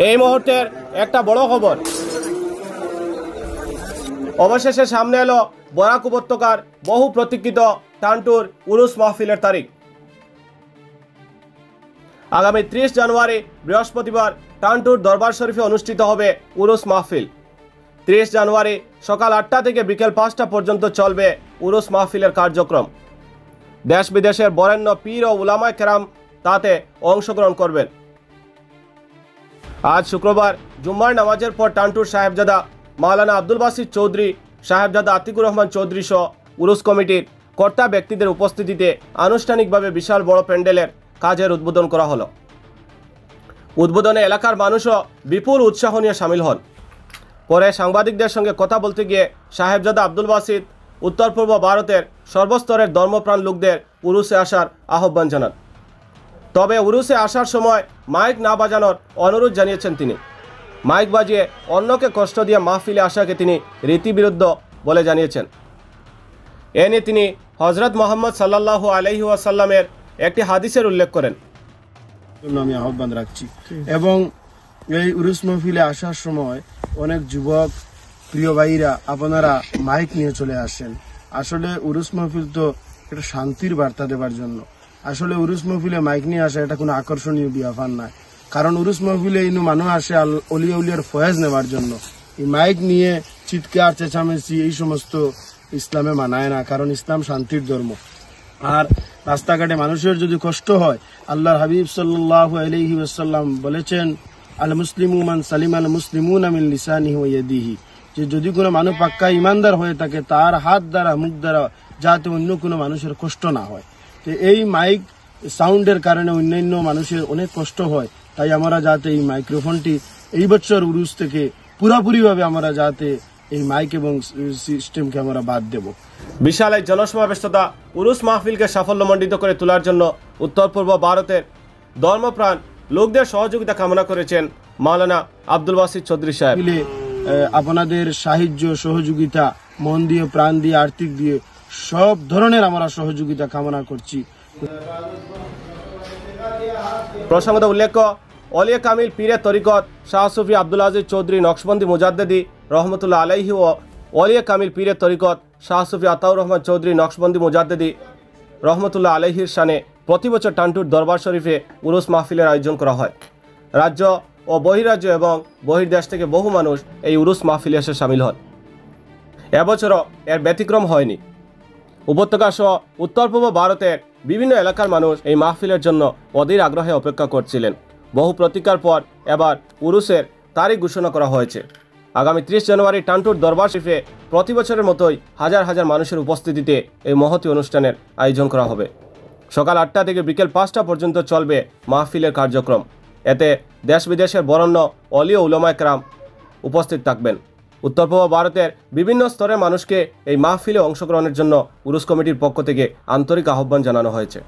এই মুহূর্তের একটা বড় খবর অবশেষে সামনে এলো বরাক উপত্যকার বহু প্রতীক্ষিত টানটুর উরুস মাহফিলের তারিখ। আগামী 30 জানুয়ারি বৃহস্পতিবার টানটুর দরবার শরীফে অনুষ্ঠিত হবে উরুস মাহফিল। 30 জানুয়ারি সকাল 8টা থেকে বিকেল 5টা পর্যন্ত চলবে উরুস মাহফিলের কার্যক্রম। দেশ বিদেশের বরেণ্য পীর ও উলামায়ে কেরাম তাতে অংশগ্রহণ করবেন। আজ শুক্রবার জুম্মার নামাজের পর টানটুর সাহেবজাদা মাওলানা আব্দুল বাসিত চৌধুরী, সাহেবজাদা আতিকুর রহমান চৌধুরী সহ উরুস কমিটির কর্তা ব্যক্তিদের উপস্থিতিতে আনুষ্ঠানিকভাবে বিশাল বড় প্যান্ডেলের কাজের উদ্বোধন করা হলো। উদ্বোধনে এলাকার মানুষও বিপুল উৎসাহ নিয়ে সামিল হন। পরে সাংবাদিকদের সঙ্গে কথা বলতে গিয়ে সাহেবজাদা আব্দুল বাসিত উত্তর পূর্ব ভারতের সর্বস্তরের ধর্মপ্রাণ লোকদের উরুসে আসার আহ্বান জানান। তবে উরুসে আসার সময় মাইক না বাজানোর অনুরোধ জানিয়েছেন তিনি। মাইক বাজিয়ে অন্যকে কষ্ট দিয়ে মাহফিলে আসাকে তিনি রীতিবিরুদ্ধ বলে জানিয়েছেন। এ নিয়ে তিনি হজরত মোহাম্মদ সাল্লাল্লাহু আলাইহি ওয়াসাল্লামের একটি হাদিসের উল্লেখ করেন। আমি আহ্বান রাখছি এবং এই উরুস মাহফিলে আসার সময় অনেক যুবক প্রিয় ভাইরা আপনারা মাইক নিয়ে চলে আসেন। আসলে উরুস মাহফিল তো একটা শান্তির বার্তা দেবার জন্য। আসলে উরুস মাহফিলে মাইক নিয়ে আসা এটা কোনো আকর্ষণীয় ব্যাপার নয়, কারণ উরুস মাহফিলে ইনু মানুষ আসে অলিয়া উলিয়ার ফয়েজ নেওয়ার জন্য। এই মাইক নিয়ে চিৎকার চেঁচামেচি এই সমস্ত ইসলামে মানায় না, কারণ ইসলাম শান্তির ধর্ম। আর রাস্তাঘাটে মানুষের যদি কষ্ট হয়, আল্লাহর হাবিব সাল্লাল্লাহু আলাইহি ওয়াসাল্লাম বলেছেন, আল মুসলিমু মান সালিমাল মুসলিমুনা মিন লিসানিহি ওয়া ইয়াদিহি, যে যদি কোনো মানুষ পাক্কা ইমানদার হয়ে থাকে তার হাত দ্বারা মুখ দ্বারা যাতে অন্য কোনো মানুষের কষ্ট না হয়। তো এই মাইক সাউন্ডের কারণে অন্যান্য মানুষের অনেক কষ্ট হয়, তাই আমরা যাতে এই মাইক্রোফোনটি এই বছর উরুস থেকে পুরোপুরিভাবে আমরা যাতে এই মাইক এবং সিস্টেমকে আমরা বাদ দেব। বিশাল এই জনসমাবেশতা উরুস মাহফিলকে সাফল্যমণ্ডিত করে তোলার জন্য উত্তর পূর্ব ভারতের ধর্মপ্রাণ লোকদের সহযোগিতা কামনা করেছেন মাওলানা আব্দুল বাসিত চৌধুরী সাহেব। আপনাদের সাহায্য সহযোগিতা মন দিয়ে, প্রাণ দিয়ে, আর্থিক দিয়ে সব ধরনের আমরা সহযোগিতা কামনা করছি। প্রসঙ্গত উল্লেখ্য, অলিয়ে কামিল পীরে তরিকত শাহ সুফি আব্দুল আজিজ চৌধুরী নকশবন্দি মুজাদ্দেদি রহমতুল্লাহ আলাইহি ও অলিয়ে কামিল পীরে তরিকত শাহ সুফি আতাউর রহমান চৌধুরী নকশবন্দি মুজাদ্দেদি রহমতুল্লাহ আলাইহির শানে প্রতি বছর টানটুর দরবার শরীফে উরুস মাহফিলের আয়োজন করা হয়। রাজ্য ও বহিরাজ্য এবং বহির্দেশ থেকে বহু মানুষ এই উরুস মাহফিলে এসে সামিল হন। এবছরও এর ব্যতিক্রম হয়নি। উপত্যকা সহ উত্তর পূর্ব ভারতের বিভিন্ন এলাকার মানুষ এই মাহফিলের জন্য অধীর আগ্রহে অপেক্ষা করছিলেন। বহু প্রতীক্ষার পর এবার উরুসের তারিখ ঘোষণা করা হয়েছে। আগামী 30 জানুয়ারি টানটুর দরবার শরীফে প্রতি বছরের মতোই হাজার হাজার মানুষের উপস্থিতিতে এই মহতী অনুষ্ঠানের আয়োজন করা হবে। সকাল 8টা থেকে বিকেল 5টা পর্যন্ত চলবে মাহফিলের কার্যক্রম। এতে দেশ বিদেশের বরেণ্য অলি ও উলামায়ে কেরাম উপস্থিত থাকবেন। উত্তর পূর্ব ভারতের বিভিন্ন স্তরের মানুষকে এই মাহফিলে অংশগ্রহণের জন্য উরুস কমিটির পক্ষ থেকে আন্তরিক আহ্বান জানানো হয়েছে।